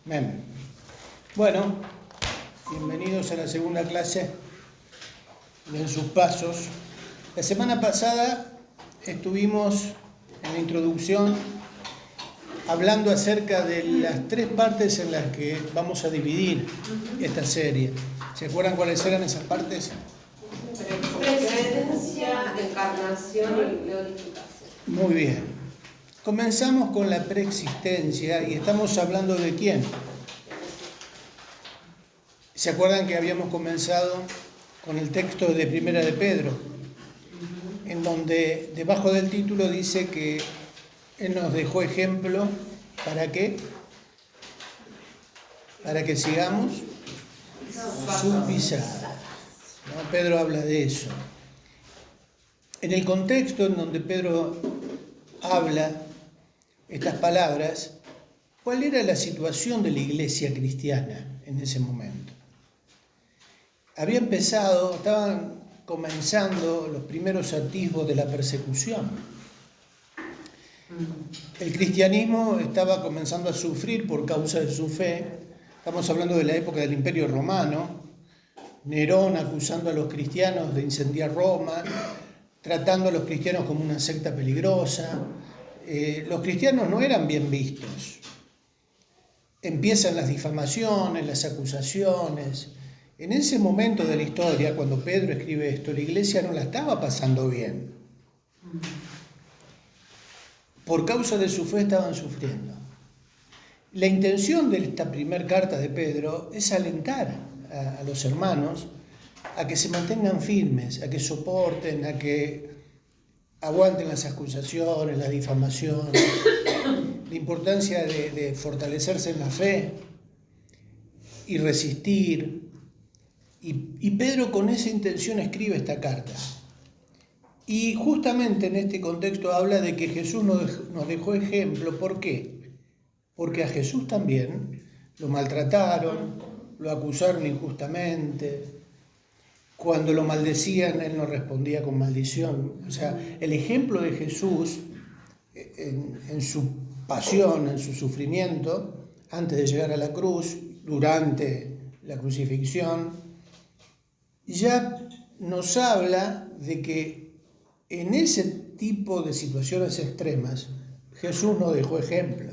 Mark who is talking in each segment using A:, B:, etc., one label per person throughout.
A: Amén. Bueno, bienvenidos a la segunda clase de En sus pasos. La semana pasada estuvimos en la introducción hablando acerca de las tres partes en las que vamos a dividir esta serie. ¿Se acuerdan cuáles eran esas partes?
B: Preexistencia, encarnación y glorificación.
A: Muy bien. Comenzamos con la preexistencia y estamos hablando de quién. ¿Se acuerdan que habíamos comenzado con el texto de Primera de Pedro? En donde debajo del título dice que Él nos dejó ejemplo, ¿para qué? Para que sigamos sus pisadas. ¿No? Pedro habla de eso. En el contexto en donde Pedro habla estas palabras, ¿cuál era la situación de la iglesia cristiana en ese momento? Estaban comenzando los primeros atisbos de la persecución. El cristianismo estaba comenzando a sufrir por causa de su fe. Estamos hablando de la época del Imperio Romano, Nerón acusando a los cristianos de incendiar Roma, tratando a los cristianos como una secta peligrosa. Los cristianos no eran bien vistos. Empiezan las difamaciones, las acusaciones. En ese momento de la historia, cuando Pedro escribe esto, la iglesia no la estaba pasando bien. Por causa de su fe estaban sufriendo. La intención de esta primera carta de Pedro es alentar a los hermanos a que se mantengan firmes, a que soporten, a que aguanten las acusaciones, la difamación, la importancia de fortalecerse en la fe y resistir. Y Pedro con esa intención escribe esta carta. Y justamente en este contexto habla de que Jesús nos dejó ejemplo. ¿Por qué? Porque a Jesús también lo maltrataron, lo acusaron injustamente. Cuando lo maldecían, Él no respondía con maldición. O sea, el ejemplo de Jesús en su pasión, en su sufrimiento, antes de llegar a la cruz, durante la crucifixión, ya nos habla de que en ese tipo de situaciones extremas, Jesús nos dejó ejemplo,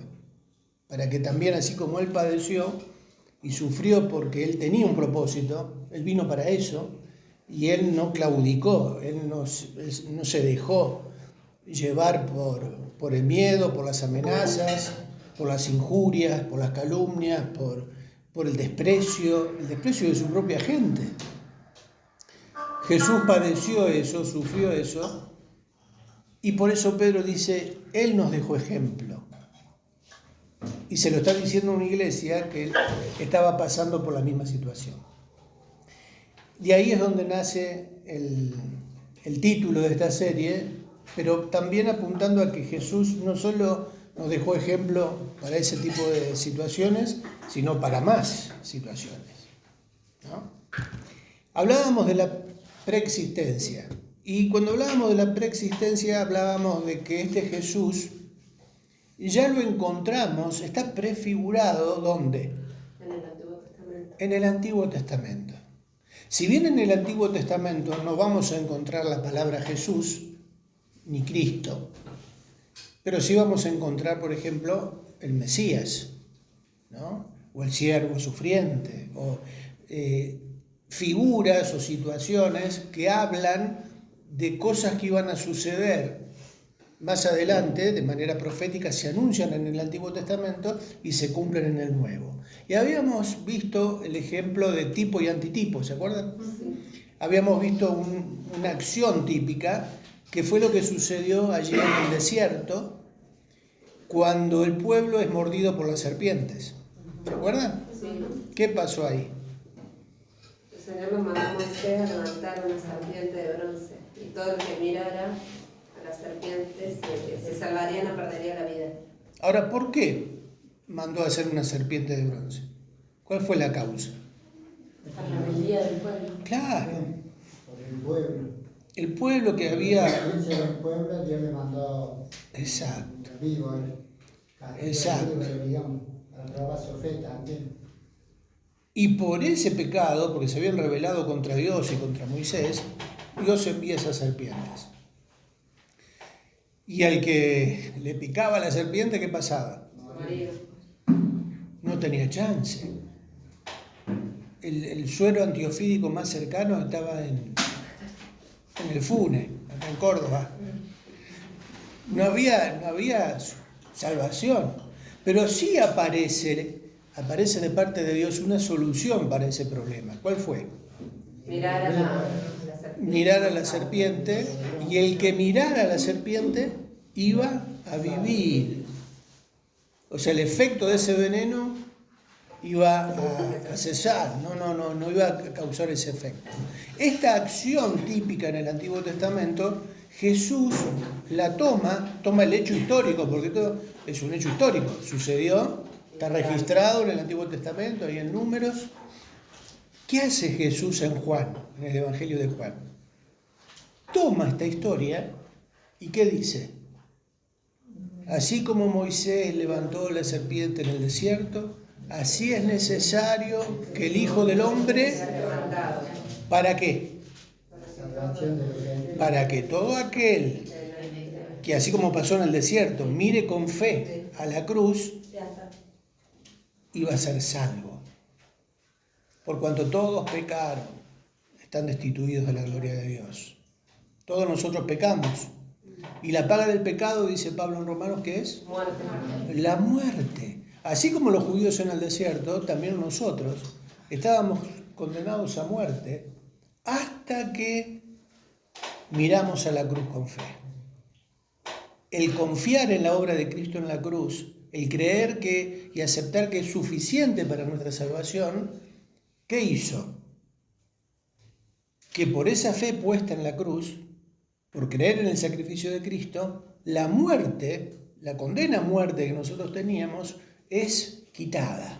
A: para que también, así como Él padeció y sufrió porque Él tenía un propósito, Él vino para eso, y Él no claudicó, Él no se dejó llevar por el miedo, por las amenazas, por las injurias, por las calumnias, por el desprecio de su propia gente. Jesús padeció eso, sufrió eso, y por eso Pedro dice, Él nos dejó ejemplo. Y se lo está diciendo a una iglesia que estaba pasando por la misma situación. De ahí es donde nace el título de esta serie, pero también apuntando a que Jesús no solo nos dejó ejemplo para ese tipo de situaciones, sino para más situaciones, ¿no? Hablábamos de la preexistencia, y cuando hablábamos de la preexistencia hablábamos de que este Jesús ya lo encontramos, está prefigurado, ¿dónde?
B: En el Antiguo Testamento.
A: En el Antiguo Testamento. Si bien en el Antiguo Testamento no vamos a encontrar la palabra Jesús ni Cristo, pero sí vamos a encontrar, por ejemplo, el Mesías, ¿no? O el siervo sufriente, o figuras o situaciones que hablan de cosas que iban a suceder más adelante, de manera profética, se anuncian en el Antiguo Testamento y se cumplen en el Nuevo. Y habíamos visto el ejemplo de tipo y antitipo, ¿se acuerdan?
B: Sí.
A: Habíamos visto una acción típica, que fue lo que sucedió allí en el desierto, cuando el pueblo es mordido por las serpientes. ¿Se acuerdan?
B: Sí.
A: ¿Qué pasó ahí?
B: El Señor nos mandó a Moisés a levantar una serpiente de bronce, y todo el que mirara a las serpientes se salvaría y no perdería la vida.
A: Ahora, ¿por qué mandó a hacer una serpiente de bronce? ¿Cuál fue la causa?
C: La rebeldía del pueblo.
A: Claro,
D: Por el pueblo.
A: el pueblo que
D: La
A: había...
D: experiencia del pueblo, Dios le mandó
A: Exacto.
D: vivo,
A: Exacto.
D: digamos, Atraba su fe también.
A: Y por ese pecado, porque se habían rebelado contra Dios y contra Moisés, Dios envía esas serpientes. Y al que le picaba la serpiente, ¿qué pasaba?
B: Moría.
A: No tenía chance. El suero antiofídico más cercano estaba en el Fune, acá en Córdoba. No había salvación, pero sí aparece de parte de Dios una solución para ese problema. ¿Cuál fue?
B: Mirar a la serpiente.
A: Mirar a la serpiente, y el que mirara a la serpiente iba a vivir. O sea, el efecto de ese veneno iba a cesar, no iba a causar ese efecto. Esta acción típica en el Antiguo Testamento, Jesús la toma el hecho histórico, porque todo es un hecho histórico, sucedió, está registrado en el Antiguo Testamento, ahí en Números. ¿Qué hace Jesús en Juan, en el Evangelio de Juan? Toma esta historia y ¿qué dice? Así como Moisés levantó la serpiente en el desierto, así es necesario que el Hijo del Hombre, ¿para qué?
D: Salvación de los gentiles.
A: Para que todo aquel que así como pasó en el desierto, mire con fe a la cruz, iba a ser salvo. Por cuanto todos pecaron, están destituidos de la gloria de Dios. Todos nosotros pecamos. Y la paga del pecado, dice Pablo en Romanos, ¿qué es?
B: Muerte.
A: La muerte. Así como los judíos en el desierto, también nosotros estábamos condenados a muerte hasta que miramos a la cruz con fe. El confiar en la obra de Cristo en la cruz, el creer y aceptar que es suficiente para nuestra salvación, ¿qué hizo? Que por esa fe puesta en la cruz, por creer en el sacrificio de Cristo, la muerte, la condena a muerte que nosotros teníamos, es quitada.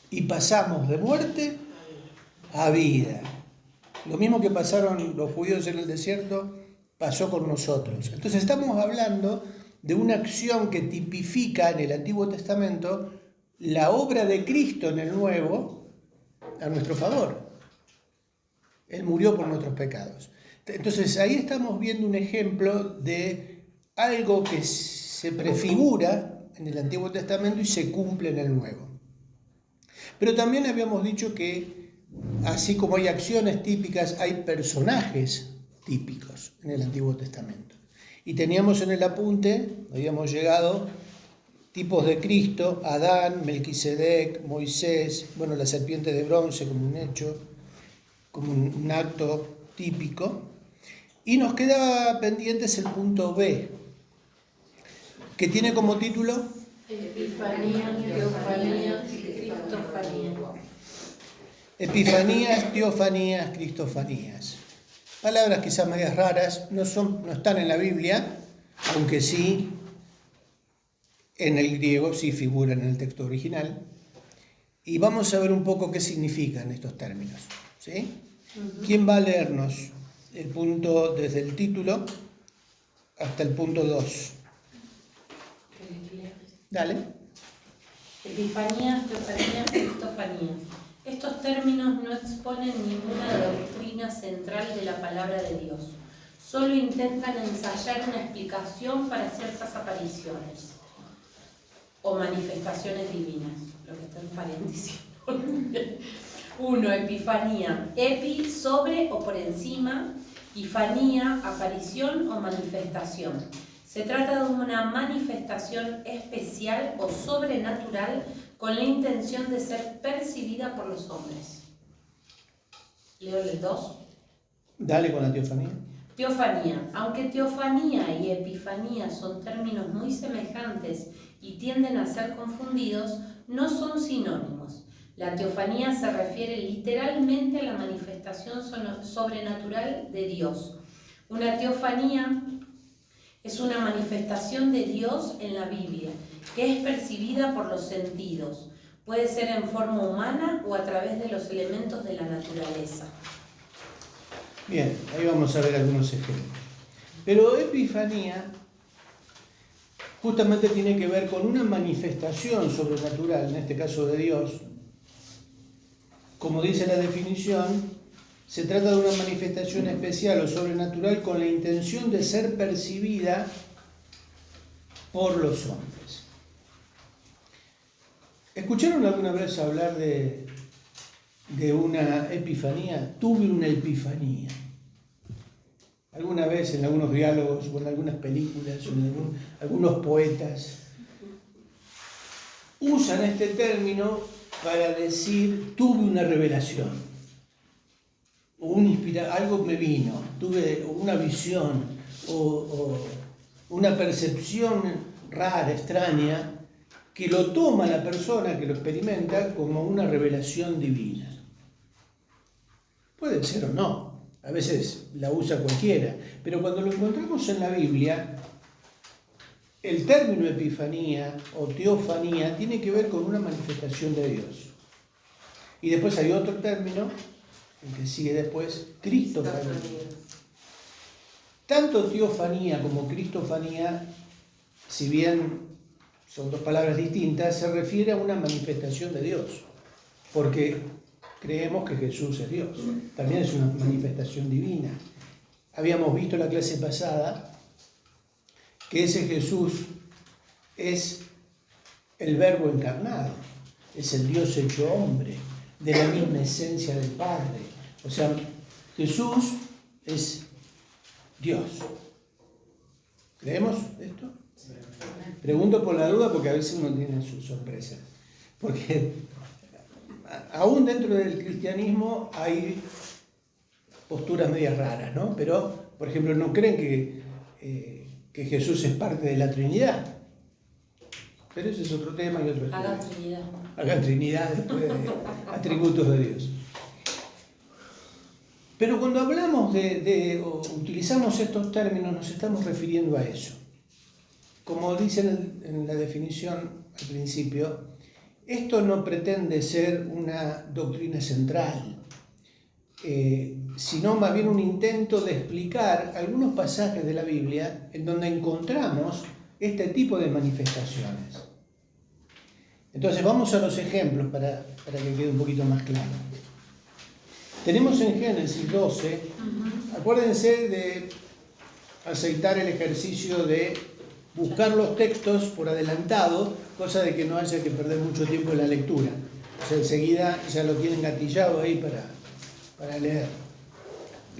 A: Y pasamos de muerte a vida. Lo mismo que pasaron los judíos en el desierto, pasó con nosotros. Entonces estamos hablando de una acción que tipifica en el Antiguo Testamento la obra de Cristo en el Nuevo a nuestro favor. Él murió por nuestros pecados. Entonces ahí estamos viendo un ejemplo de algo que se prefigura en el Antiguo Testamento y se cumple en el Nuevo. Pero también habíamos dicho que así como hay acciones típicas, hay personajes típicos en el Antiguo Testamento. Y teníamos en el apunte, habíamos llegado, tipos de Cristo: Adán, Melquisedec, Moisés, bueno, la serpiente de bronce como un hecho, como un acto típico. Y nos quedaba pendientes el punto B, que tiene como título
C: Epifanía, teofanía, cristofanía.
A: Epifanías, teofanías, cristofanías. Palabras quizás medias raras, no están en la Biblia, aunque sí en el griego, sí figuran en el texto original. Y vamos a ver un poco qué significan estos términos, ¿sí? ¿Quién va a leernos el punto desde el título hasta el punto 2? Dale.
C: Epifanía, teofanía, cristofanía. Estos términos no exponen ninguna doctrina central de la palabra de Dios. Solo intentan ensayar una explicación para ciertas apariciones o manifestaciones divinas, lo que está en paréntesis. 1. Epifanía. Epi, sobre o por encima, y fanía, aparición o manifestación. Se trata de una manifestación especial o sobrenatural con la intención de ser percibida por los hombres. Leo el 2.
A: Dale con la teofanía.
C: Teofanía. Aunque teofanía y epifanía son términos muy semejantes y tienden a ser confundidos, no son sinónimos. La teofanía se refiere literalmente a la manifestación sobrenatural de Dios. Una teofanía es una manifestación de Dios en la Biblia, que es percibida por los sentidos. Puede ser en forma humana o a través de los elementos de la naturaleza.
A: Bien, ahí vamos a ver algunos ejemplos. Pero epifanía justamente tiene que ver con una manifestación sobrenatural, en este caso de Dios. Como dice la definición, se trata de una manifestación especial o sobrenatural con la intención de ser percibida por los hombres. ¿Escucharon alguna vez hablar de una epifanía? Tuve una epifanía. Alguna vez en algunos diálogos o en algunas películas o en algunos poetas usan este término para decir tuve una revelación, o algo me vino, tuve una visión o una percepción rara, extraña, que lo toma la persona que lo experimenta como una revelación divina. Puede ser o no. A veces la usa cualquiera, pero cuando lo encontramos en la Biblia, el término epifanía o teofanía tiene que ver con una manifestación de Dios. Y después hay otro término, el que sigue después, cristofanía. Tanto teofanía como cristofanía, si bien son dos palabras distintas, se refiere a una manifestación de Dios, porque creemos que Jesús es Dios. También es una manifestación divina. Habíamos visto la clase pasada que ese Jesús es el Verbo encarnado, es el Dios hecho hombre, de la misma esencia del Padre. O sea, Jesús es Dios. ¿Creemos esto? Pregunto por la duda porque a veces uno tiene sus sorpresas. Porque aún dentro del cristianismo hay posturas medias raras, ¿no? Pero, por ejemplo, no creen que Jesús es parte de la Trinidad. Pero ese es otro tema y otro estudio.
C: Hagan Trinidad.
A: Hagan Trinidad después de atributos de Dios. Pero cuando hablamos o utilizamos estos términos, nos estamos refiriendo a eso. Como dice en la definición al principio, esto no pretende ser una doctrina central, sino más bien un intento de explicar algunos pasajes de la Biblia en donde encontramos este tipo de manifestaciones. Entonces vamos a los ejemplos para que quede un poquito más claro. Tenemos en Génesis 12, acuérdense de aceitar el ejercicio de buscar los textos por adelantado, cosa de que no haya que perder mucho tiempo en la lectura. O sea, enseguida ya lo tienen gatillado ahí para leer.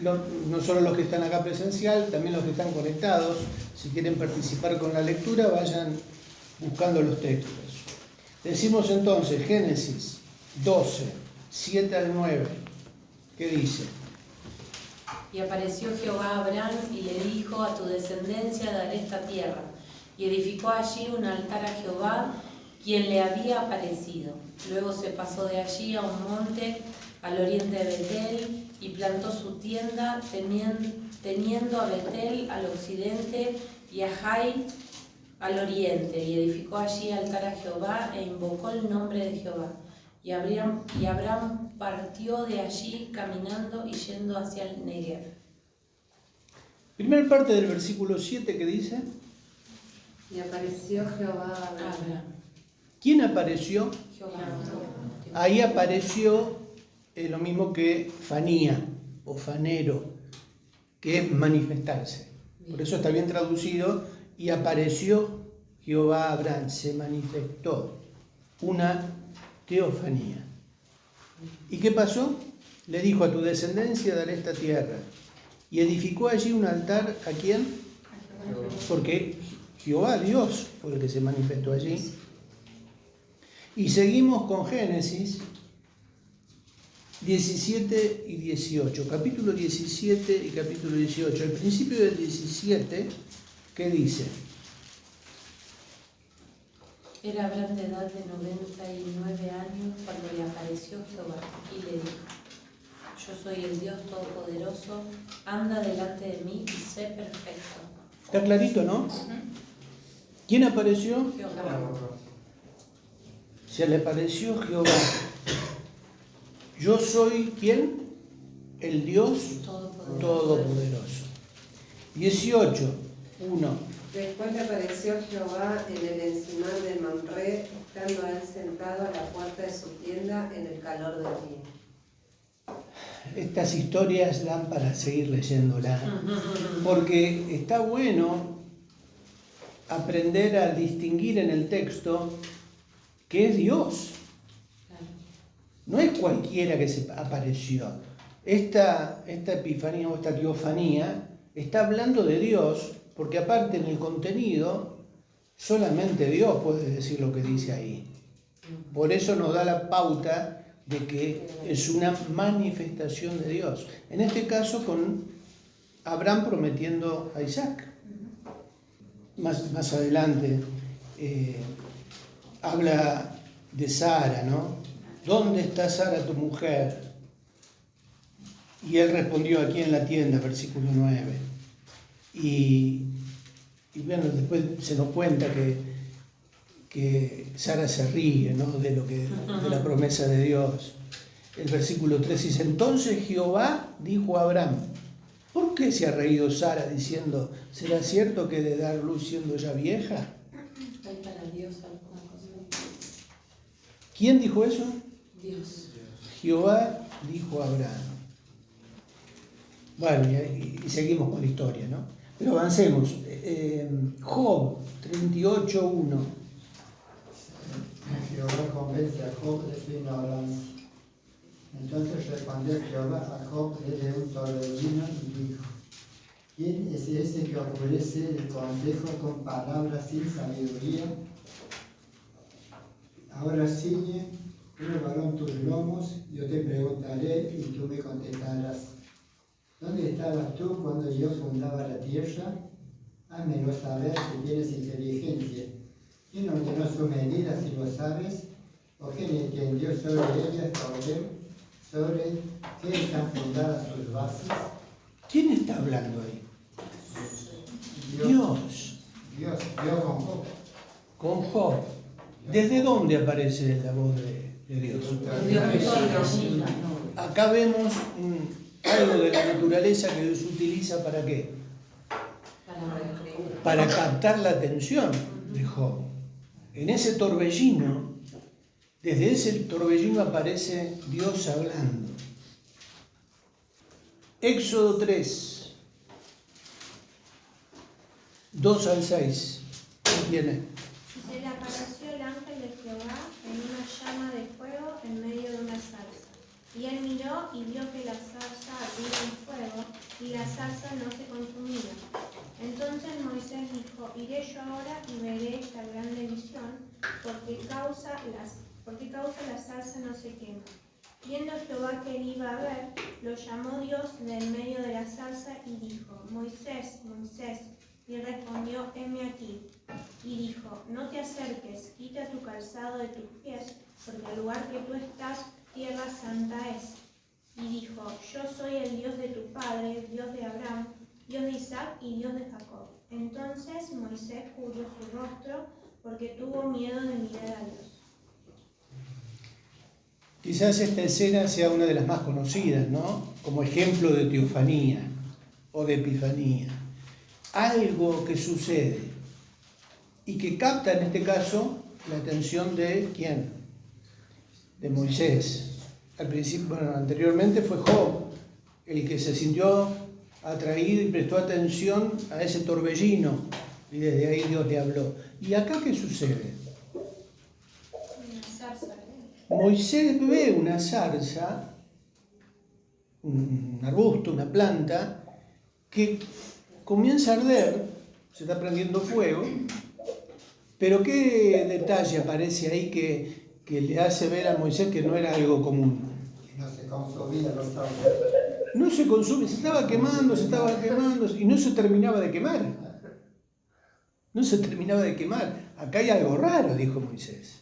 A: No solo los que están acá presencial, también los que están conectados. Si quieren participar con la lectura, vayan buscando los textos. Decimos entonces Génesis 12, 7 al 9. ¿Qué dice?
C: Y apareció Jehová a Abraham y le dijo: a tu descendencia daré esta tierra. Y edificó allí un altar a Jehová, quien le había aparecido. Luego se pasó de allí a un monte al oriente de Betel y plantó su tienda, teniendo a Betel al occidente y a Jai al oriente. Y edificó allí altar a Jehová e invocó el nombre de Jehová. Y Abraham partió de allí caminando y yendo hacia el Negev.
A: Primera parte del versículo 7 que dice:
B: Y apareció Jehová a Abraham.
A: ¿Quién apareció?
C: Jehová.
A: Ahí apareció lo mismo que fanía o fanero, que es manifestarse. Por eso está bien traducido: y apareció Jehová a Abraham, se manifestó. Una teofanía. ¿Y qué pasó? Le dijo: a tu descendencia daré esta tierra. Y edificó allí un altar, ¿a quién? Porque Jehová, Dios, fue el que se manifestó allí. Y seguimos con Génesis 17 y 18. Capítulo 17 y capítulo 18. Al principio del 17, ¿qué dice?
C: Era Abraham de edad de 99 años cuando le apareció Jehová y le dijo: yo soy el Dios Todopoderoso, anda delante de mí y sé perfecto.
A: Está clarito, ¿no? ¿Quién apareció?
C: Jehová.
A: Se le apareció Jehová. Yo soy, ¿quién? El Dios Todopoderoso. 18, 1.
B: Después le apareció Jehová en el encinar de Mamre, estando él sentado a la puerta de su tienda en el calor del día.
A: Estas historias dan para seguir leyéndolas, porque está bueno aprender a distinguir en el texto que es Dios. No es cualquiera que se apareció. Esta epifanía o esta teofanía está hablando de Dios, porque aparte en el contenido solamente Dios puede decir lo que dice ahí. Por eso nos da la pauta de que es una manifestación de Dios. En este caso con Abraham prometiendo a Isaac. Más adelante habla de Sara, ¿no? ¿Dónde está Sara tu mujer? Y él respondió aquí en la tienda, versículo 9. Y bueno, después se nos cuenta que Sara se ríe, ¿no? de la promesa de Dios. El versículo 3 dice, entonces Jehová dijo a Abraham, ¿por qué se ha reído Sara diciendo, ¿será cierto que de dar luz siendo ya vieja?
C: ¿Hay para Dios alguna cosa?
A: ¿Quién dijo eso?
C: Dios.
A: Jehová dijo a Abraham. Bueno, y seguimos con la historia, ¿no? Pero avancemos. Job 38:1.
D: Jehová convence a Job de su ignorancia. Entonces respondió Jehová a Job desde un torbellino y dijo, ¿quién es ese que ofrece el consejo con palabras sin sabiduría? Ahora ciñe, un varón tus lomos, yo te preguntaré y tú me contestarás. ¿Dónde estabas tú cuando yo fundaba la tierra? Házmelo saber si tienes inteligencia. ¿Quién ordenó su medida si lo sabes? ¿O quién entendió sobre ella, sobre qué están fundadas sus bases?
A: ¿Quién está hablando ahí? Dios.
D: Dios con Job.
A: Con Job. ¿Desde dónde aparece la voz de Dios? Acá vemos algo de la naturaleza que Dios utiliza ¿para qué? Para captar la atención de Job. En ese torbellino, desde ese torbellino aparece Dios hablando. Éxodo 3, 2 al 6. Viene.
E: Se le apareció el ángel de Jehová en una llama de fuego en medio de una zarza. Y él miró y vio que la zarza ardía en fuego y la zarza no se consumía. Entonces Moisés dijo, iré yo ahora y veré esta grande visión, porque causa la zarza no se quema. Viendo Jehová que él iba a ver, lo llamó Dios del medio de la zarza y dijo, Moisés, Moisés. Y respondió, heme aquí. Y dijo, no te acerques, quita tu calzado de tus pies, porque el lugar que tú estás, tierra santa es. Y dijo, yo soy el Dios de tu padre, Dios de Abraham, Dios de Isaac y Dios de Jacob. Entonces Moisés cubrió su rostro, porque tuvo miedo de mirar a Dios.
A: Quizás esta escena sea una de las más conocidas, ¿no? Como ejemplo de teofanía o de epifanía. Algo que sucede y que capta en este caso la atención de ¿quién? De Moisés. Al principio, anteriormente fue Job el que se sintió atraído y prestó atención a ese torbellino y desde ahí Dios le habló. ¿Y acá qué sucede?
E: Una zarza.
A: Moisés ve una zarza, un arbusto, una planta, que comienza a arder, se está prendiendo fuego, pero ¿qué detalle aparece ahí que le hace ver a Moisés que no era algo común?
D: No se consumía los árboles.
A: No se consume, se estaba quemando y no se terminaba de quemar. No se terminaba de quemar. Acá hay algo raro, dijo Moisés.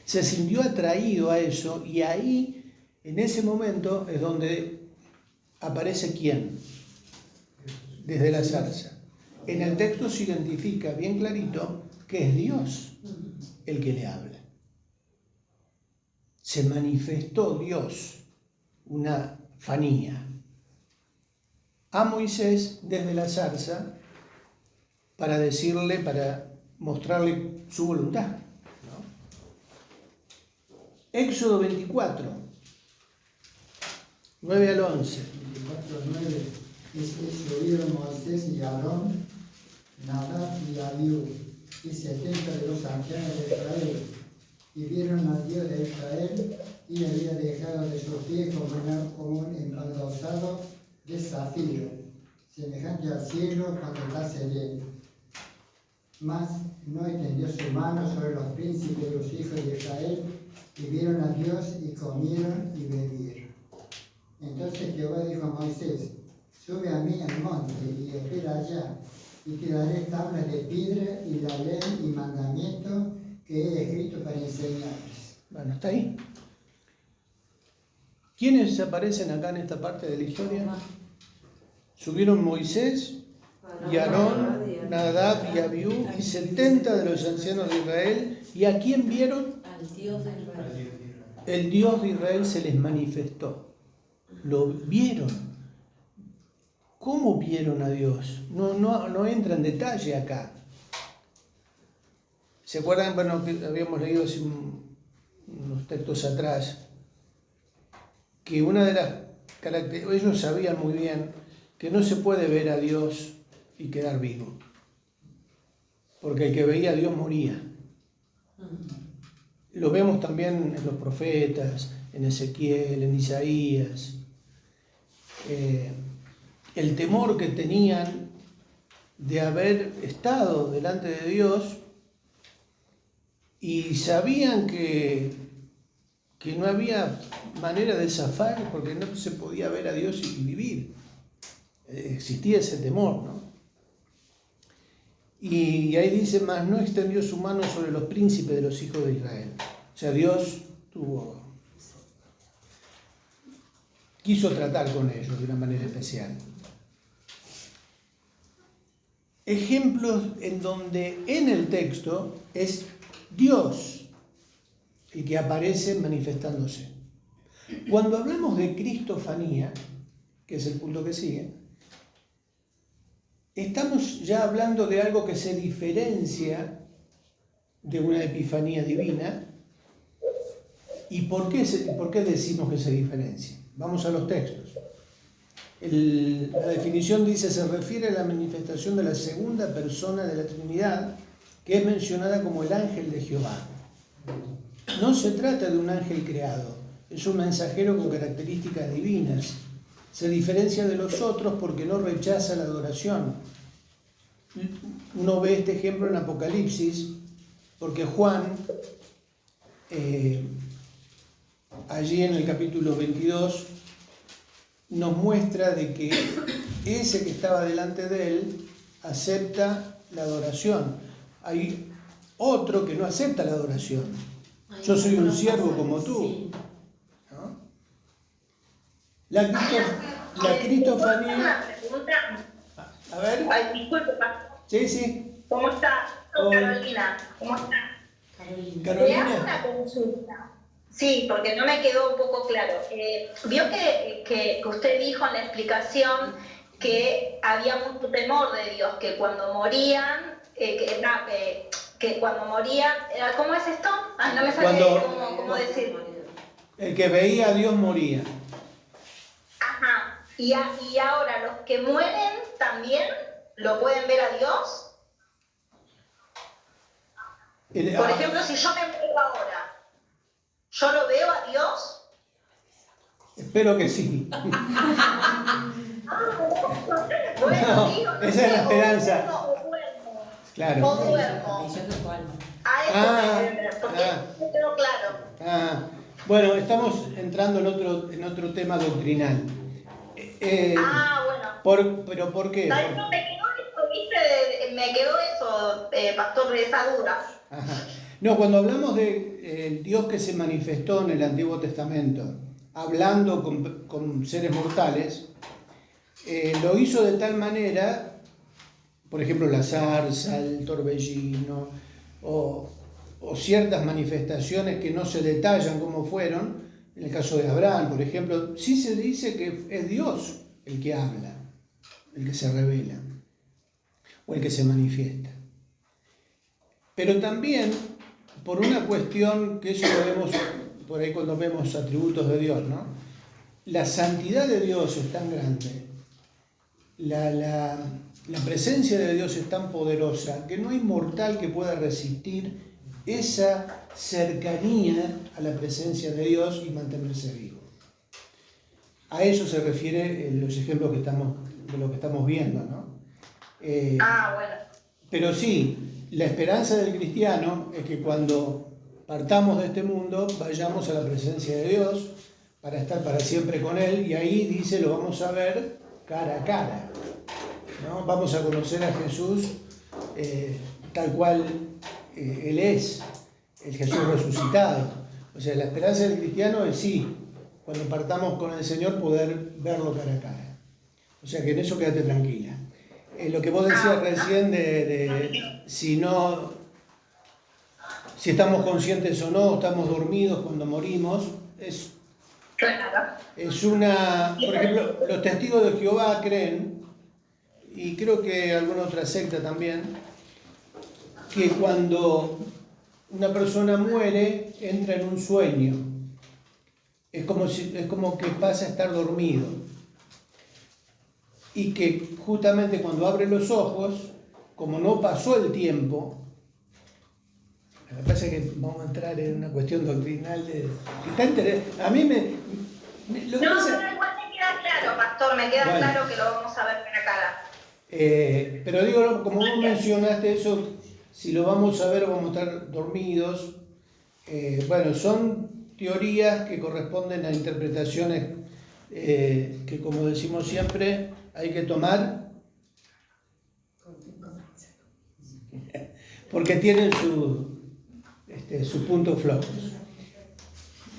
A: Se sintió atraído a eso y ahí, en ese momento, es donde aparece ¿quién? Desde la zarza. En el texto se identifica bien clarito que es Dios el que le habla. Se manifestó Dios, una fanía, a Moisés desde la zarza para decirle, para mostrarle su voluntad, ¿no? Éxodo 24, 9 al 11.
D: 24:9. Y subieron Moisés y Aarón, Nadab y Abiú, y 70 de los ancianos de Israel, y vieron al Dios de Israel, y había dejado de sus pies como un embaldosado de zafiro, semejante al cielo cuando está sereno. Mas no extendió su mano sobre los príncipes de los hijos de Israel, y vieron a Dios y comieron y bebieron. Entonces Jehová dijo a Moisés: sube a mí al monte y espera allá, y te daré tablas de piedra y la ley y mandamiento que he escrito para enseñarles.
A: Bueno, está ahí. ¿Quiénes aparecen acá en esta parte de la historia? Subieron Moisés y Aarón, Nadab y Abiú, y 70 de los ancianos de Israel. ¿Y a quién vieron?
C: Al Dios de Israel.
A: El Dios de Israel se les manifestó. Lo vieron. ¿Cómo vieron a Dios? No entra en detalle acá. ¿Se acuerdan? Bueno, que habíamos leído hace unos textos atrás que una de las características, ellos sabían muy bien que no se puede ver a Dios y quedar vivo, porque el que veía a Dios moría. Lo vemos también en los profetas, en Ezequiel, en Isaías. El temor que tenían de haber estado delante de Dios, y sabían que no había manera de zafar porque no se podía ver a Dios y vivir. Existía ese temor, ¿no? Y ahí dice: más no extendió su mano sobre los príncipes de los hijos de Israel. O sea, Dios quiso tratar con ellos de una manera especial. Ejemplos en donde en el texto es Dios el que aparece manifestándose. Cuando hablamos de cristofanía, que es el punto que sigue, estamos ya hablando de algo que se diferencia de una epifanía divina. ¿Y por qué decimos que se diferencia? Vamos a los textos. La definición dice: se refiere a la manifestación de la segunda persona de la Trinidad, que es mencionada como el ángel de Jehová. No se trata de un ángel creado, es un mensajero con características divinas. Se diferencia de los otros porque no rechaza la adoración. Uno ve este ejemplo en Apocalipsis, porque Juan, allí en el capítulo 22, nos muestra de que ese que estaba delante de él acepta la adoración. Hay otro que no acepta la adoración. Yo soy un siervo como tú. ¿No? La cristofanía.
F: Una pregunta.
A: A ver.
F: Ay, disculpe, pastor.
A: Sí.
F: ¿Cómo está?
A: Hola.
F: Carolina, ¿cómo está? Le hago
A: Carolina.
F: una consulta. Sí, porque no me quedó un poco claro. Vio que usted dijo en la explicación que había mucho temor de Dios, que cuando morían, que cuando morían, ¿cómo es esto? No me sale cómo decirlo.
A: El que veía a Dios moría.
F: Ajá. Y ahora los que mueren también lo pueden ver a Dios. Por ejemplo, si yo me muero ahora, ¿yo lo veo a Dios?
A: Espero que sí.
F: Bueno,
A: No,
F: digo,
A: esa es la esperanza.
F: O duermo.
A: Claro.
F: O duermo. A eso porque no quedó claro.
A: Bueno, estamos entrando en otro tema doctrinal.
F: Bueno.
A: ¿Pero por qué?
F: No, me quedó eso, ¿viste? Me quedó eso, pastor, de esa duda.
A: Ajá. No, cuando hablamos de Dios que se manifestó en el Antiguo Testamento, hablando con seres mortales, lo hizo de tal manera, por ejemplo, la zarza, el torbellino, o ciertas manifestaciones que no se detallan cómo fueron. En el caso de Abraham, por ejemplo, sí se dice que es Dios el que habla, el que se revela. o el que se manifiesta. Pero también por una cuestión que eso lo vemos por ahí cuando vemos atributos de Dios, ¿no? La santidad de Dios es tan grande, la presencia de Dios es tan poderosa que no hay mortal que pueda resistir esa cercanía a la presencia de Dios y mantenerse vivo. A eso se refiere los ejemplos de lo que estamos viendo, ¿no?
F: Bueno.
A: Pero sí, la esperanza del cristiano es que cuando partamos de este mundo vayamos a la presencia de Dios para estar para siempre con Él, y ahí dice, lo vamos a ver cara a cara, ¿no? Vamos a conocer a Jesús tal cual Él es, el Jesús resucitado. O sea, la esperanza del cristiano es sí, cuando partamos con el Señor poder verlo cara a cara. O sea que en eso quédate tranquila. Lo que vos decías recién de si estamos conscientes o no, estamos dormidos cuando morimos, es una... Por ejemplo, los testigos de Jehová creen, y creo que alguna otra secta también, que cuando una persona muere, entra en un sueño. Es como que pasa a estar dormido. Y que justamente cuando abre los ojos, como no pasó el tiempo, me parece que vamos a entrar en una cuestión doctrinal de... A mí
F: No, igual me queda claro, pastor, me queda claro que lo vamos a ver cara a cara.
A: Pero digo, como vos mencionaste eso, si lo vamos a ver o vamos a estar dormidos, son teorías que corresponden a interpretaciones que, como decimos siempre, hay que tomar porque tienen sus puntos flojos.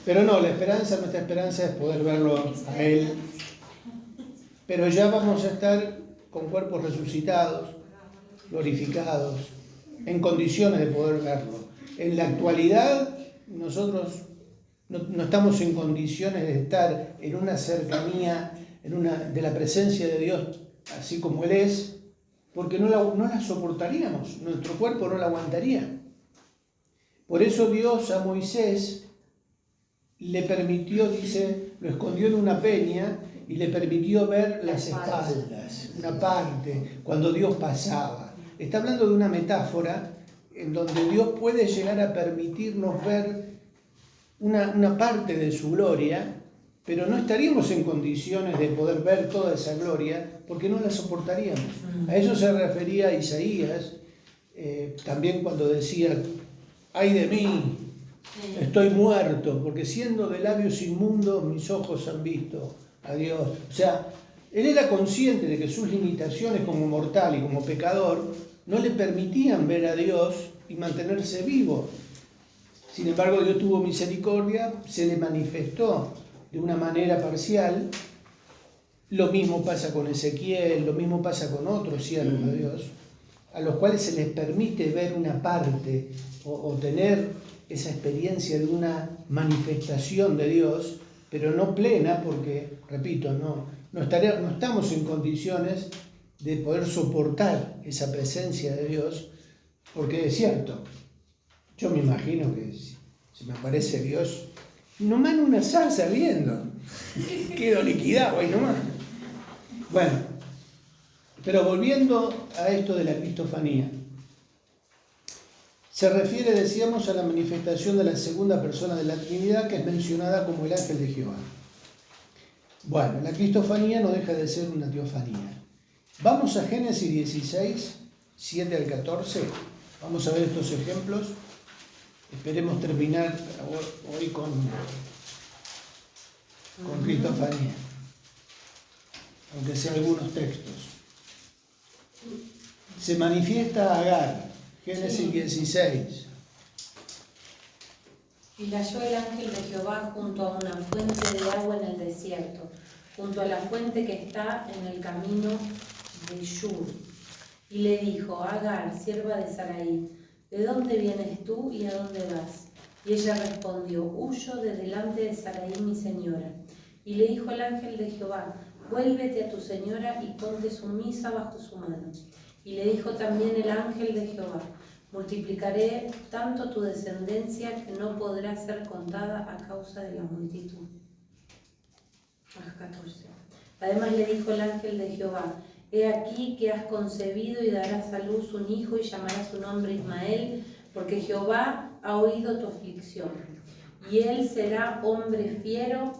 A: Pero no, nuestra esperanza es poder verlo a Él. Pero ya vamos a estar con cuerpos resucitados, glorificados, en condiciones de poder verlo. En la actualidad, nosotros no estamos en condiciones de estar en una cercanía de la presencia de Dios, así como Él es, porque no la soportaríamos, nuestro cuerpo no la aguantaría. Por eso Dios a Moisés le permitió, dice, lo escondió en una peña y le permitió ver las espaldas, una parte, cuando Dios pasaba. Está hablando de una metáfora en donde Dios puede llegar a permitirnos ver una parte de su gloria, pero no estaríamos en condiciones de poder ver toda esa gloria porque no la soportaríamos. A eso se refería Isaías, también cuando decía, ay de mí, estoy muerto, porque siendo de labios inmundos mis ojos han visto a Dios. O sea, él era consciente de que sus limitaciones como mortal y como pecador no le permitían ver a Dios y mantenerse vivo. Sin embargo, Dios tuvo misericordia, se le manifestó de una manera parcial. Lo mismo pasa con Ezequiel, lo mismo pasa con otros siervos de Dios, a los cuales se les permite ver una parte o tener esa experiencia de una manifestación de Dios, pero no plena porque, repito, no estamos en condiciones de poder soportar esa presencia de Dios, porque es cierto, yo me imagino que si me aparece Dios, nomás en una salsa viendo, quedo liquidado ahí nomás. Bueno, pero volviendo a esto de la cristofanía, se refiere, decíamos, a la manifestación de la segunda persona de la Trinidad, que es mencionada como el ángel de Jehová. Bueno, la cristofanía no deja de ser una teofanía. Vamos a Génesis 16, 7 al 14. Vamos a ver estos ejemplos. Esperemos terminar hoy con cristofanía, aunque sea algunos textos. Se manifiesta Agar, Génesis 16.
C: Y halló el ángel de Jehová junto a una fuente de agua en el desierto, junto a la fuente que está en el camino de Shur. Y le dijo, Agar, sierva de Sarai, ¿de dónde vienes tú y a dónde vas? Y ella respondió, huyo de delante de Sarai mi señora. Y le dijo el ángel de Jehová, vuélvete a tu señora y ponte sumisa bajo su mano. Y le dijo también el ángel de Jehová: multiplicaré tanto tu descendencia que no podrá ser contada a causa de la multitud. Más 14. Además le dijo el ángel de Jehová: he aquí que has concebido y darás a luz un hijo y llamarás su nombre Ismael, porque Jehová ha oído tu aflicción. Y él será hombre fiero,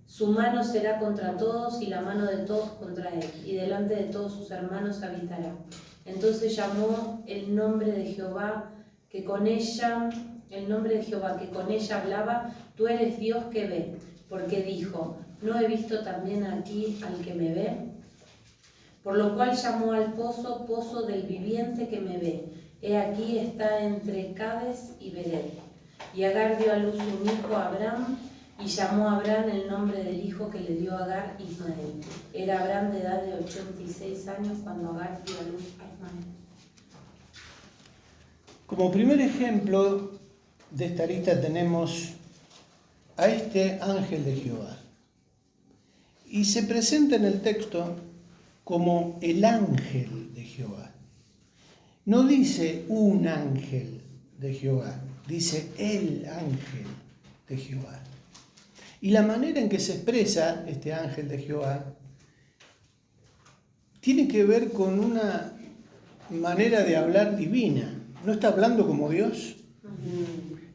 C: su mano será contra todos y la mano de todos contra él, y delante de todos sus hermanos habitará. Entonces llamó el nombre de Jehová que con ella hablaba: tú eres Dios que ve, porque dijo: ¿no he visto también aquí al que me ve? Por lo cual llamó al pozo, pozo del viviente que me ve. He aquí está entre Cades y Bered. Y Agar dio a luz un hijo a Abraham, y llamó a Abraham el nombre del hijo que le dio a Agar, Ismael. Era Abraham de edad de 86 años cuando Agar dio a luz a Ismael.
A: Como primer ejemplo de esta lista tenemos a este ángel de Jehová. Y se presenta en el texto como el ángel de Jehová. No dice un ángel de Jehová, dice el ángel de Jehová. Y la manera en que se expresa este ángel de Jehová tiene que ver con una manera de hablar divina. No está hablando como Dios.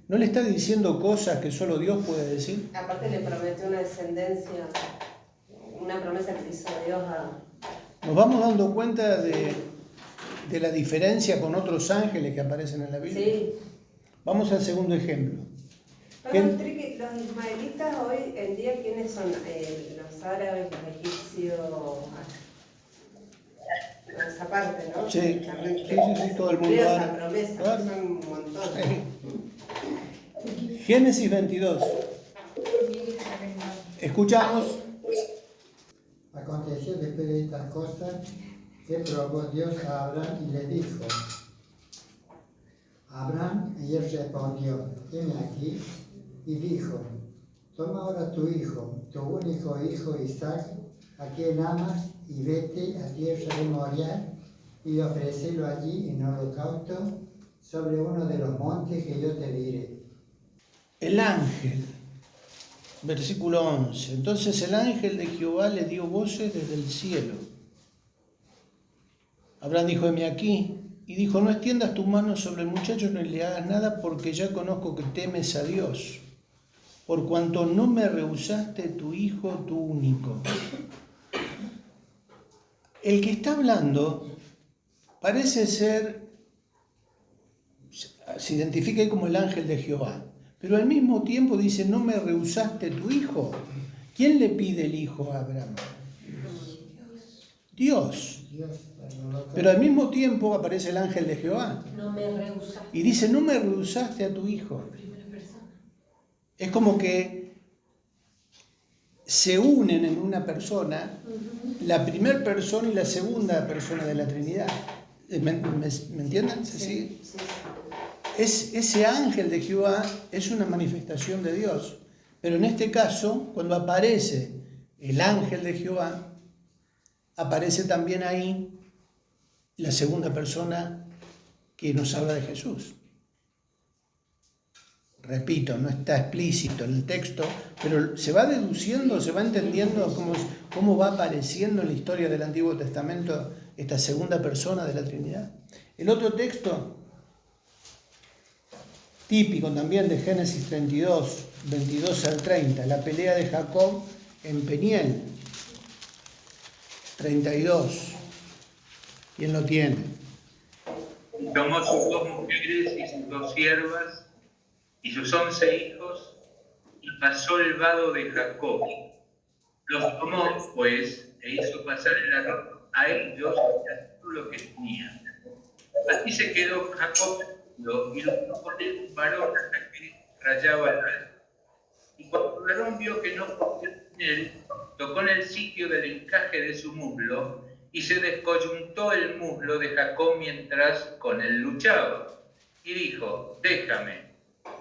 A: No le está diciendo cosas que solo Dios puede decir.
B: Aparte le prometió una descendencia, una promesa que hizo Dios a...
A: Nos vamos dando cuenta de la diferencia con otros ángeles que aparecen en la Biblia.
B: Sí.
A: Vamos al segundo ejemplo.
B: Perdón, Triqui, los ismaelitas hoy en día, ¿quiénes son? Los árabes, los egipcios, esa parte, ¿no?
A: Sí,
B: También,
A: sí, todo el mundo
B: esa
A: árabe.
B: promesa,
A: Claro.
B: son un montón.
A: Génesis 22. Escuchamos.
D: Aconteció después de estas cosas que probó Dios a Abraham y le dijo: Abraham, y él respondió: heme aquí. Y dijo: toma ahora tu hijo, tu único hijo Isaac, a quien amas, y vete a tierra de Moriah y ofrécelo allí en holocausto sobre uno de los montes que yo te diré.
A: El ángel, versículo 11. Entonces el ángel de Jehová le dio voces desde el cielo. Abraham dijo: heme aquí. Y dijo: no extiendas tu mano sobre el muchacho ni le hagas nada, porque ya conozco que temes a Dios, por cuanto no me rehusaste tu hijo, tu único. El que está hablando parece ser, se identifica como el ángel de Jehová, pero al mismo tiempo dice: no me rehusaste tu hijo. ¿Quién le pide el hijo a Abraham? Dios. Pero al mismo tiempo aparece el ángel de Jehová.
C: No me rehusaste.
A: Y dice: no me rehusaste a tu hijo.
C: Primera persona.
A: Es como que se unen en una persona, la primera persona y la segunda persona de la Trinidad. ¿Me entienden? ¿Se sigue?
B: Sí.
A: Ese ángel de Jehová es una manifestación de Dios. Pero en este caso, cuando aparece el ángel de Jehová, aparece también ahí la segunda persona que nos habla de Jesús. Repito, no está explícito en el texto, pero se va deduciendo, se va entendiendo cómo va apareciendo en la historia del Antiguo Testamento esta segunda persona de la Trinidad. El otro texto, típico también de Génesis 32, 22 al 30, la pelea de Jacob en Peniel. 32. ¿Quién lo tiene?
G: Tomó sus 2 mujeres y sus 2 siervas y sus 11 hijos y pasó el vado de Jacob. Los tomó, pues, e hizo pasar el arroz a ellos y a todo lo que tenía. Así se quedó Jacob y lo tomó con él un varón hasta que rayaba el alba. Y cuando el varón vio que no podía tener, tocó en el sitio del encaje de su muslo y se descoyuntó el muslo de Jacob mientras con él luchaba. Y dijo: déjame,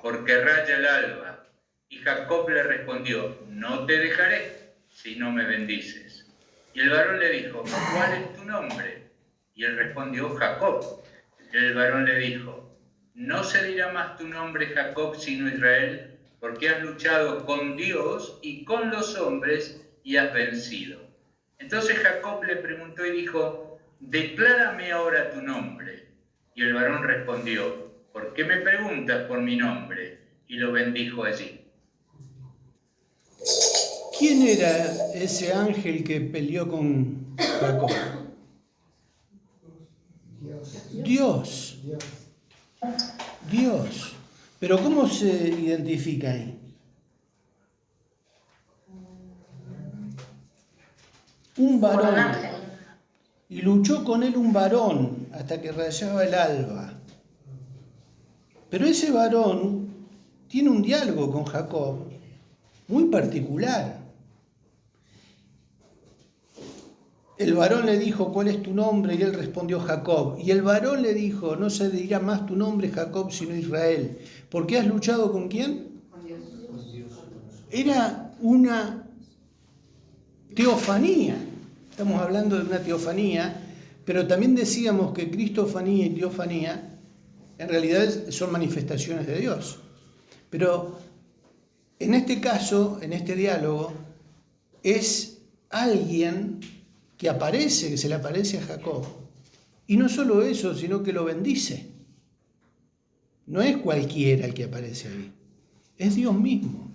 G: porque raya el alba. Y Jacob le respondió: no te dejaré si no me bendices. Y el varón le dijo: ¿cuál es tu nombre? Y él respondió, Jacob. El varón le dijo, no se dirá más tu nombre Jacob, sino Israel, porque has luchado con Dios y con los hombres y has vencido. Entonces Jacob le preguntó y dijo, declárame ahora tu nombre. Y el varón respondió, ¿por qué me preguntas por mi nombre? Y lo bendijo allí.
A: ¿Quién era ese ángel que peleó con Jacob? Dios. Dios. Pero ¿cómo se identifica ahí? Un varón. Y luchó con él un varón hasta que rayaba el alba. Pero ese varón tiene un diálogo con Jacob muy particular. El varón le dijo, ¿cuál es tu nombre? Y él respondió, Jacob. Y el varón le dijo, no se dirá más tu nombre Jacob, sino Israel. ¿Por qué has luchado con quién?
B: Con Dios.
A: Era una teofanía. Estamos hablando de una teofanía, pero también decíamos que cristofanía y teofanía en realidad son manifestaciones de Dios. Pero en este caso, en este diálogo, es alguien que aparece, que se le aparece a Jacob. Y no solo eso, sino que lo bendice. No es cualquiera el que aparece ahí, es Dios mismo.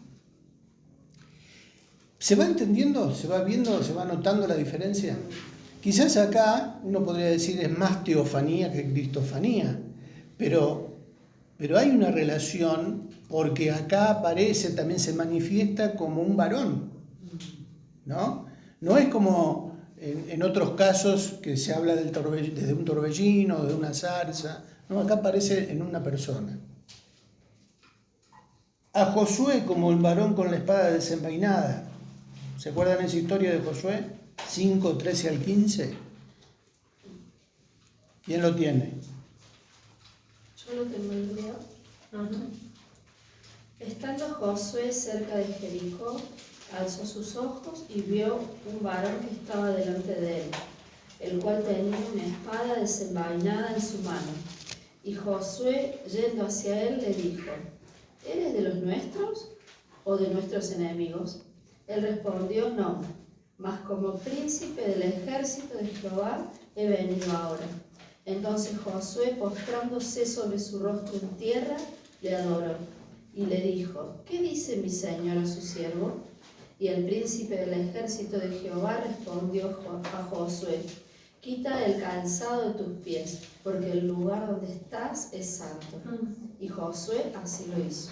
A: ¿Se va entendiendo? ¿Se va viendo? ¿Se va notando la diferencia? Quizás acá uno podría decir es más teofanía que cristofanía, pero hay una relación porque acá aparece, también se manifiesta como un varón, ¿no? No es como en otros casos que se habla desde un torbellino, de una zarza, no, acá aparece en una persona. A Josué como el varón con la espada desenvainada. ¿Se acuerdan esa historia de Josué? 5, 13 al 15. ¿Quién lo tiene?
H: Yo lo tengo el video. Estando Josué cerca de Jericó, alzó sus ojos y vio un varón que estaba delante de él, el cual tenía una espada desenvainada en su mano. Y Josué, yendo hacia él, le dijo, ¿eres de los nuestros o de nuestros enemigos? Él respondió, no, mas como príncipe del ejército de Jehová he venido ahora. Entonces Josué, postrándose sobre su rostro en tierra, le adoró y le dijo, ¿qué dice mi señor a su siervo? Y el príncipe del ejército de Jehová respondió a Josué, quita el calzado de tus pies, porque el lugar donde estás es santo. Y Josué así lo hizo.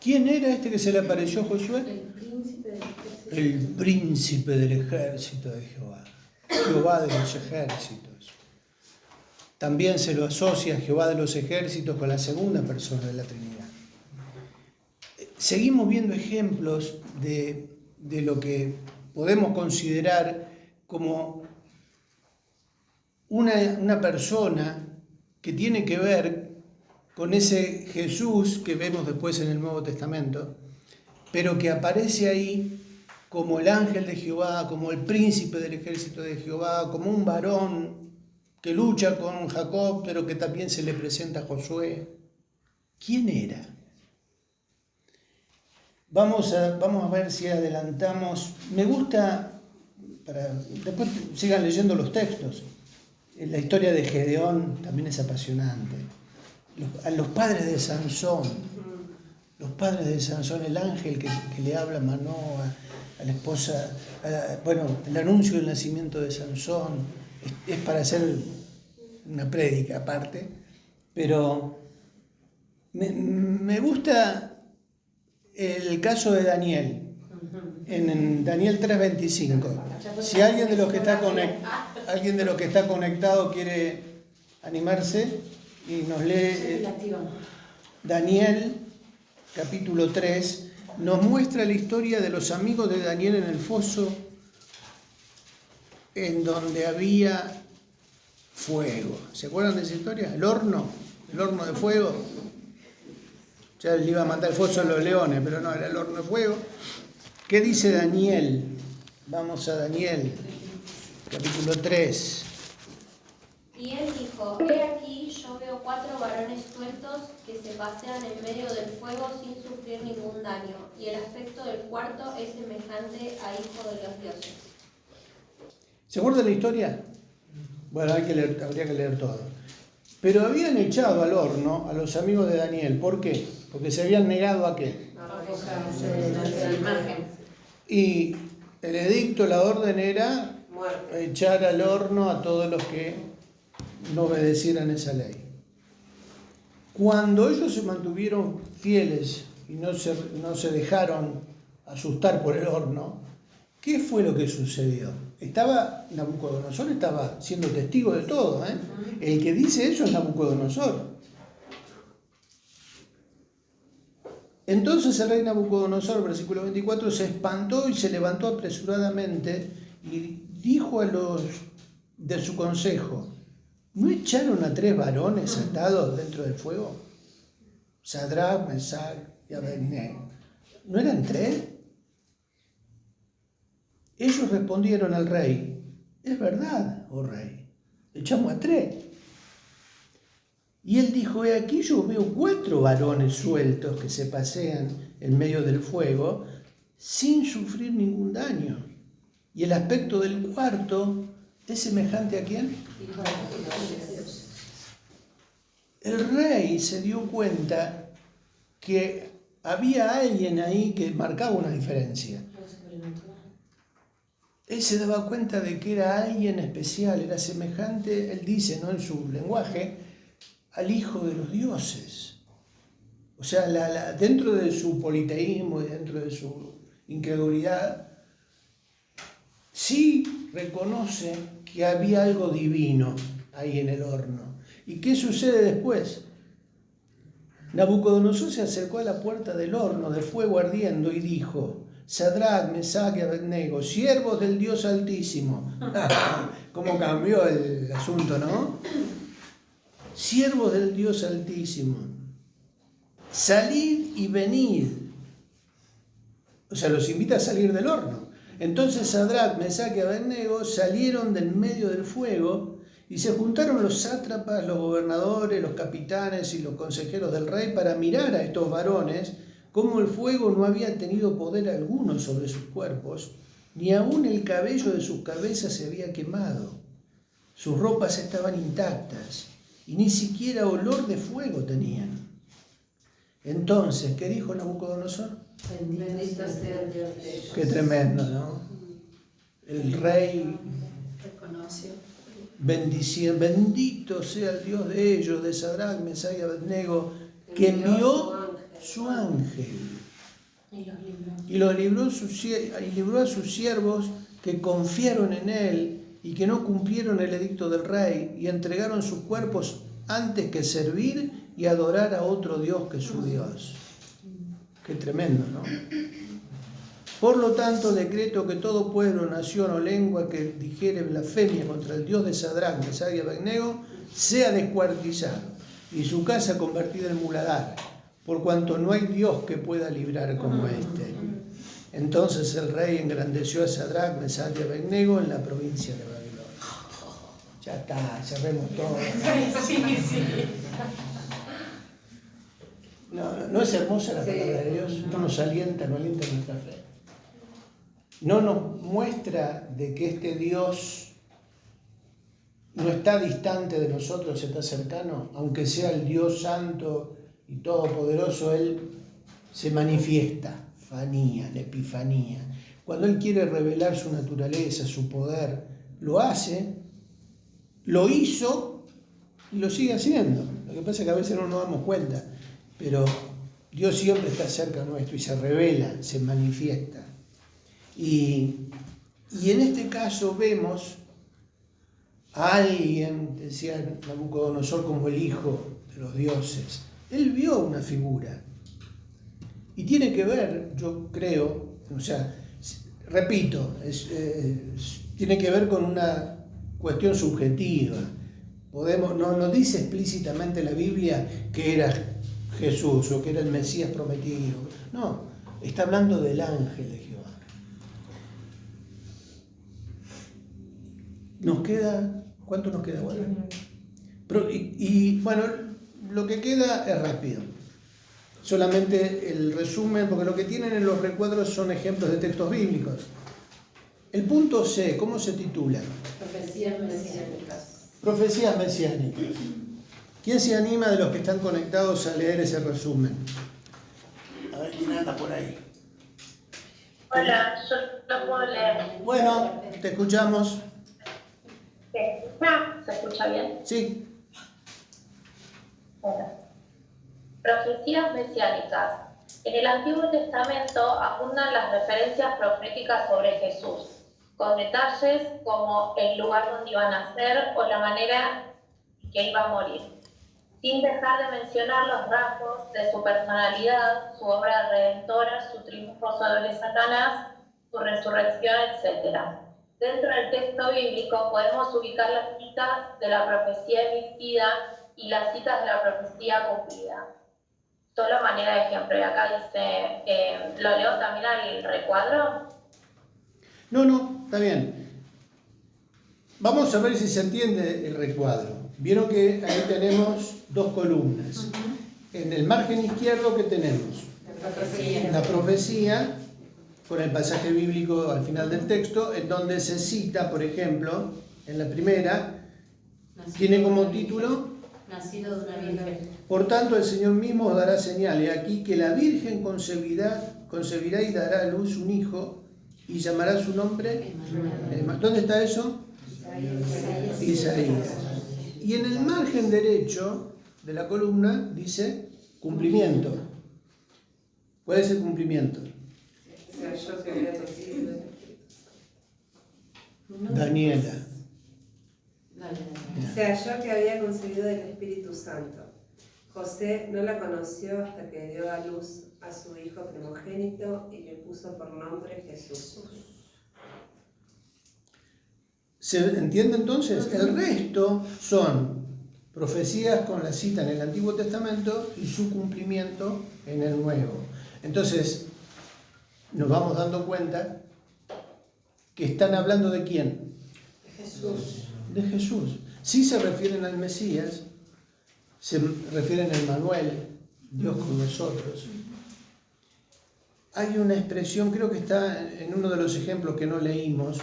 A: ¿Quién era este que se le apareció a Josué?
H: El príncipe del ejército.
A: El príncipe del ejército de Jehová. Jehová de los ejércitos. También se lo asocia a Jehová de los ejércitos con la segunda persona de la Trinidad. Seguimos viendo ejemplos de lo que podemos considerar como una persona que tiene que ver con ese Jesús que vemos después en el Nuevo Testamento, pero que aparece ahí como el ángel de Jehová, como el príncipe del ejército de Jehová, como un varón que lucha con Jacob, pero que también se le presenta a Josué. ¿Quién era? Vamos a ver si adelantamos. Me gusta, después sigan leyendo los textos. La historia de Gedeón también es apasionante. Los padres de Sansón, el ángel que le habla a Manoa, a la esposa, el anuncio del nacimiento de Sansón, es para hacer una prédica aparte, pero me gusta el caso de Daniel, en Daniel 3:25. Si alguien de los que está conectado quiere animarse y nos lee Daniel, capítulo 3, nos muestra la historia de los amigos de Daniel en el foso, en donde había fuego. ¿Se acuerdan de esa historia? El horno de fuego. Ya le iba a mandar el foso a los leones, pero no, era el horno de fuego. ¿Qué dice Daniel? Vamos a Daniel capítulo 3.
E: Y él dijo, he aquí, yo veo 4 varones sueltos que se pasean en medio del fuego sin sufrir ningún daño, y el aspecto del cuarto es semejante a hijo de los dioses.
A: ¿Se acuerdan la historia? Bueno, habría que leer todo. Pero habían echado al horno a los amigos de Daniel. ¿Por qué? Porque se habían negado a qué.
C: La imagen.
A: Y el edicto, la orden era echar al horno a todos los que no obedecieran esa ley. Cuando ellos se mantuvieron fieles y no se dejaron asustar por el horno, ¿qué fue lo que sucedió? Nabucodonosor estaba siendo testigo de todo, ¿eh? El que dice eso es Nabucodonosor. Entonces el rey Nabucodonosor, versículo 24, se espantó y se levantó apresuradamente y dijo a los de su consejo: ¿no echaron a 3 varones atados dentro del fuego? Sadrach, Mesach y Abednego. ¿No eran 3? Ellos respondieron al rey: es verdad, oh rey, echamos a 3. Y él dijo: he aquí, yo veo 4 varones sueltos que se pasean en medio del fuego sin sufrir ningún daño. Y el aspecto del cuarto es semejante ¿a quién? El rey se dio cuenta que había alguien ahí que marcaba una diferencia. Él se daba cuenta de que era alguien especial, era semejante, él dice, ¿no?, en su lenguaje, al hijo de los dioses. O sea, dentro de su politeísmo y dentro de su incredulidad, sí reconoce que había algo divino ahí en el horno. ¿Y qué sucede después? Nabucodonosor se acercó a la puerta del horno de fuego ardiendo y dijo: Sadrach, Mesach y Abednego, siervos del Dios Altísimo. ¿Cómo cambió el asunto, no? Siervos del Dios Altísimo, salid y venid. O sea, los invita a salir del horno. Entonces Sadrach, Mesach y Abednego salieron del medio del fuego y se juntaron los sátrapas, los gobernadores, los capitanes y los consejeros del rey para mirar a estos varones, cómo el fuego no había tenido poder alguno sobre sus cuerpos, ni aun el cabello de sus cabezas se había quemado. Sus ropas estaban intactas y ni siquiera olor de fuego tenían. Entonces, ¿qué dijo Nabucodonosor?
B: Bendito sea el Dios de ellos.
A: Qué tremendo, ¿no? El rey
H: Reconoció.
A: bendición, bendito sea el Dios de ellos, de Sadrach, Mesach y Abednego, que envió su ángel y los libró a sus siervos que confiaron en él y que no cumplieron el edicto del rey y entregaron sus cuerpos antes que servir y adorar a otro Dios que su Dios. Qué tremendo, ¿no? Por lo tanto, decreto que todo pueblo, nación o lengua que dijere blasfemia contra el Dios de Sadrach, Mesach y Abednego sea descuartizado y su casa convertida en muladar, por cuanto no hay Dios que pueda librar como este. Entonces el rey engrandeció a Sadrach, Mesach y Abednego en la provincia de Babilonia. Ya está, cerremos todo.
C: Sí.
A: No es hermosa la palabra de Dios, no nos alienta, no alienta nuestra fe. No nos muestra de que este Dios no está distante de nosotros, está cercano, aunque sea el Dios santo y todopoderoso, Él se manifiesta, fanía, la epifanía. Cuando Él quiere revelar su naturaleza, su poder, lo hace, lo hizo y lo sigue haciendo. Lo que pasa es que a veces no nos damos cuenta, pero Dios siempre está cerca nuestro y se revela, se manifiesta. Y en este caso vemos a alguien, decía Nabucodonosor, como el hijo de los dioses. Él vio una figura. Y tiene que ver, yo creo, o sea, repito, tiene que ver con una cuestión subjetiva. No dice explícitamente la Biblia que era Jesús o que era el Mesías prometido. No, está hablando del ángel de Jehová. ¿Cuánto nos queda, bueno? Bueno, lo que queda es rápido. Solamente el resumen, porque lo que tienen en los recuadros son ejemplos de textos bíblicos. El punto C, ¿cómo se titula?
C: Profecías mesiánicas.
A: Profecías mesiánicas. ¿Quién se anima de los que están conectados a leer ese resumen? A ver, ¿quién anda por ahí?
F: Hola, yo lo puedo leer.
A: Bueno, te escuchamos.
F: ¿Se escucha bien?
A: Sí.
F: Bueno. Profecías mesiánicas. En el Antiguo Testamento abundan las referencias proféticas sobre Jesús, con detalles como el lugar donde iba a nacer o la manera que iba a morir, sin dejar de mencionar los rasgos de su personalidad, su obra redentora, su triunfo sobre Satanás, su resurrección, etc. Dentro del texto bíblico podemos ubicar las citas de la profecía emitida y las citas de la profecía cumplida. Solo manera de ejemplo, y acá dice, ¿lo leo también al recuadro?
A: No, está bien. Vamos a ver si se entiende el recuadro. Vieron que ahí tenemos dos columnas. En el margen izquierdo, ¿qué tenemos? La profecía, con el pasaje bíblico al final del texto, en donde se cita, por ejemplo, en la primera, tiene como título:
C: Nacido de una virgen.
A: Por tanto, el Señor mismo os dará señales aquí que la Virgen concebirá y dará a luz un hijo y llamará su nombre. ¿Dónde está eso? Isaías. Y en el margen derecho de la columna dice cumplimiento. ¿Cuál es el cumplimiento? Daniela.
B: Se halló que había concebido del Espíritu Santo. José no la conoció hasta que dio a luz a su hijo primogénito y le puso por nombre Jesús.
A: ¿Se entiende entonces? El resto son profecías con la cita en el Antiguo Testamento y su cumplimiento en el Nuevo. Entonces, nos vamos dando cuenta que están hablando ¿de quién?
C: De Jesús.
A: De Jesús. Sí se refieren al Mesías, se refieren a Emmanuel, Dios con nosotros. Hay una expresión, creo que está en uno de los ejemplos que no leímos,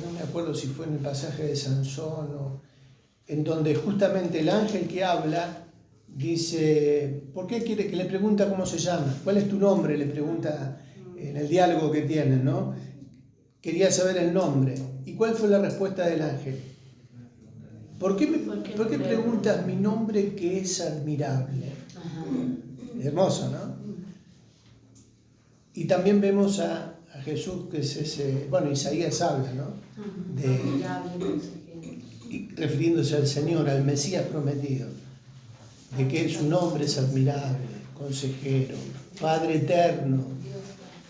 A: no me acuerdo si fue en el pasaje de Sansón o en donde justamente el ángel que habla dice, ¿por qué quiere que le pregunta cómo se llama? ¿Cuál es tu nombre? Le pregunta en el diálogo que tienen, ¿no? Quería saber el nombre. ¿Y cuál fue la respuesta del ángel? ¿Por qué preguntas mi nombre que es admirable? Hermoso, ¿no? Y también vemos a Jesús, que es ese, bueno, Isaías habla, ¿no? Refiriéndose al Señor, al Mesías prometido, de que su nombre es admirable, consejero, Padre eterno,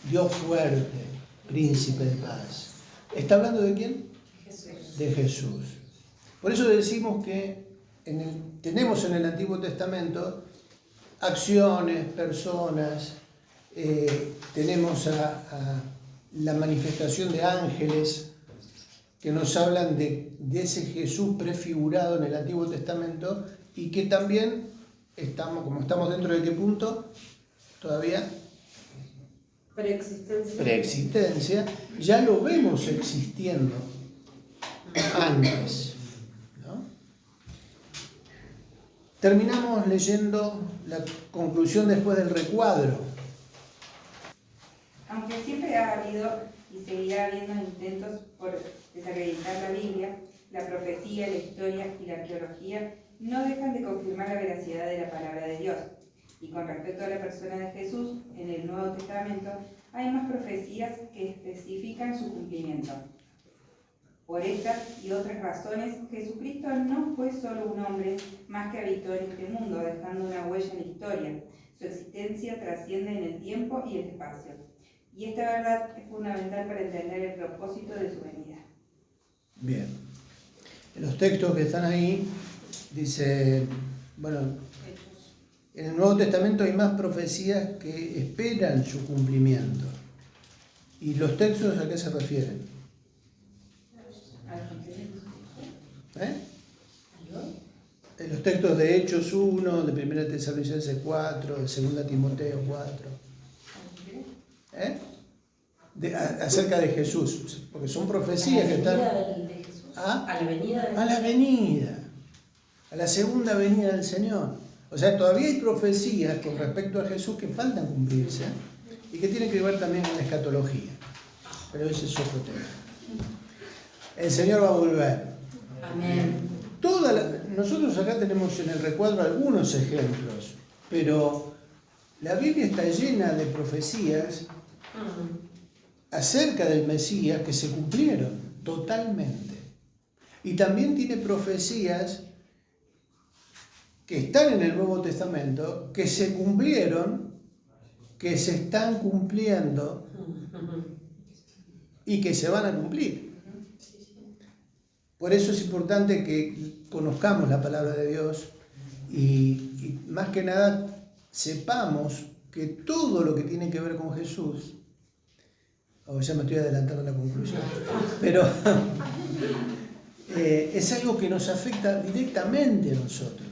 A: Dios fuerte, príncipe de paz. ¿Está hablando de quién?
C: Jesús.
A: De Jesús. Por eso decimos que tenemos en el Antiguo Testamento acciones, personas, tenemos a la manifestación de ángeles que nos hablan de ese Jesús prefigurado en el Antiguo Testamento y que también como estamos dentro de qué punto todavía preexistencia, ya lo vemos existiendo antes, ¿no? Terminamos leyendo la conclusión después del recuadro.
I: Aunque siempre ha habido y seguirá habiendo intentos por desacreditar la Biblia, la profecía, la historia y la arqueología no dejan de confirmar la veracidad de la palabra de Dios. Y con respecto a la persona de Jesús, en el Nuevo Testamento hay más profecías que especifican su cumplimiento. Por estas y otras razones, Jesucristo no fue solo un hombre más que habitó en este mundo, dejando una huella en la historia. Su existencia trasciende en el tiempo y el espacio. Y esta verdad es fundamental para entender el propósito de su venida.
A: Bien. En los textos que están ahí, dice, bueno, en el Nuevo Testamento hay más profecías que esperan su cumplimiento. ¿Y los textos a qué se refieren? En los textos de Hechos 1, de 1 Tesalonicenses 4, de 2 Timoteo 4. Acerca de Jesús, porque son profecías que están...
C: de Jesús. A la venida de Jesús.
A: A la venida, a la segunda venida del Señor. O sea, todavía hay profecías con respecto a Jesús que faltan cumplirse y que tienen que ver también con la escatología. Pero ese es otro tema. El Señor va a volver.
C: Amén.
A: Nosotros acá tenemos en el recuadro algunos ejemplos, pero la Biblia está llena de profecías acerca del Mesías que se cumplieron totalmente. Y también tiene profecías que están en el Nuevo Testamento, que se cumplieron, que se están cumpliendo y que se van a cumplir. Por eso es importante que conozcamos la palabra de Dios y más que nada sepamos que todo lo que tiene que ver con Jesús, ya me estoy adelantando a la conclusión, pero es algo que nos afecta directamente a nosotros.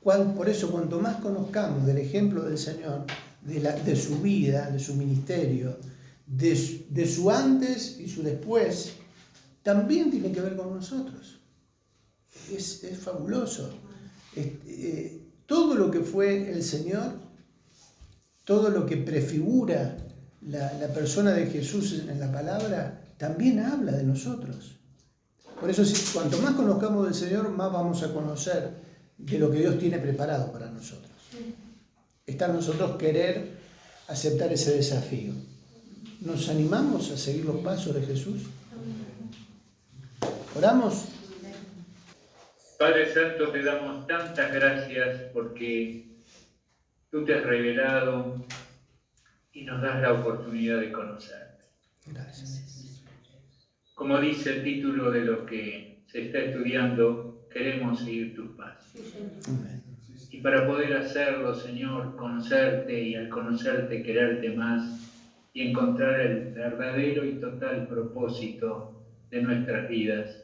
A: Por eso, cuanto más conozcamos del ejemplo del Señor, de su vida, de su ministerio, de su antes y su después, también tiene que ver con nosotros. Es fabuloso. Todo lo que fue el Señor, todo lo que prefigura la persona de Jesús en la palabra, también habla de nosotros. Por eso, cuanto más conozcamos del Señor, más vamos a conocer de lo que Dios tiene preparado para nosotros. Está en nosotros querer aceptar ese desafío. ¿Nos animamos a seguir los pasos de Jesús? ¿Oramos?
G: Padre Santo, te damos tantas gracias porque tú te has revelado y nos das la oportunidad de conocerte.
A: Gracias.
G: Como dice el título de lo que se está estudiando, queremos seguir tus pasos.
A: Amén.
G: Y para poder hacerlo, Señor, conocerte y al conocerte quererte más y encontrar el verdadero y total propósito de nuestras vidas,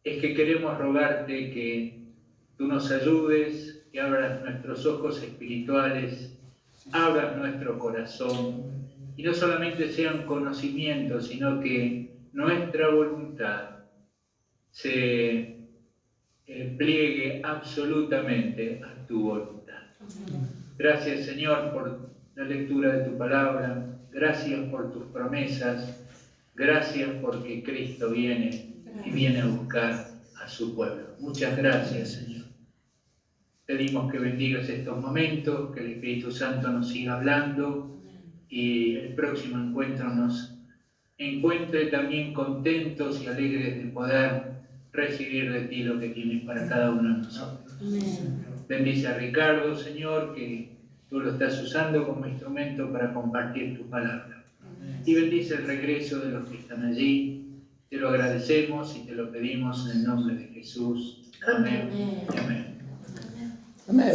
G: es que queremos rogarte que tú nos ayudes, que abras nuestros ojos espirituales, abras nuestro corazón, y no solamente sean conocimientos, sino que nuestra voluntad se pliegue absolutamente a tu voluntad. Gracias, Señor, por la lectura de tu palabra, gracias por tus promesas, gracias porque Cristo viene y viene a buscar a su pueblo. Muchas gracias, Señor. Pedimos que bendigas estos momentos, que el Espíritu Santo nos siga hablando y el próximo encuentro nos encuentre también contentos y alegres de poder recibir de ti lo que tienes para cada uno de nosotros. Bendice a Ricardo, Señor, que tú lo estás usando como instrumento para compartir tu palabra. Y bendice el regreso de los que están allí. Te lo agradecemos y te lo pedimos en el nombre de Jesús. Amén. Amén.
A: Amén.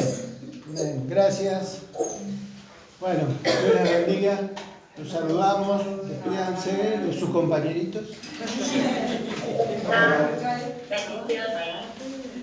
A: Amén. Gracias. Bueno, Dios les bendiga. Los saludamos. Despídanse de sus compañeritos.
F: Bendiciones.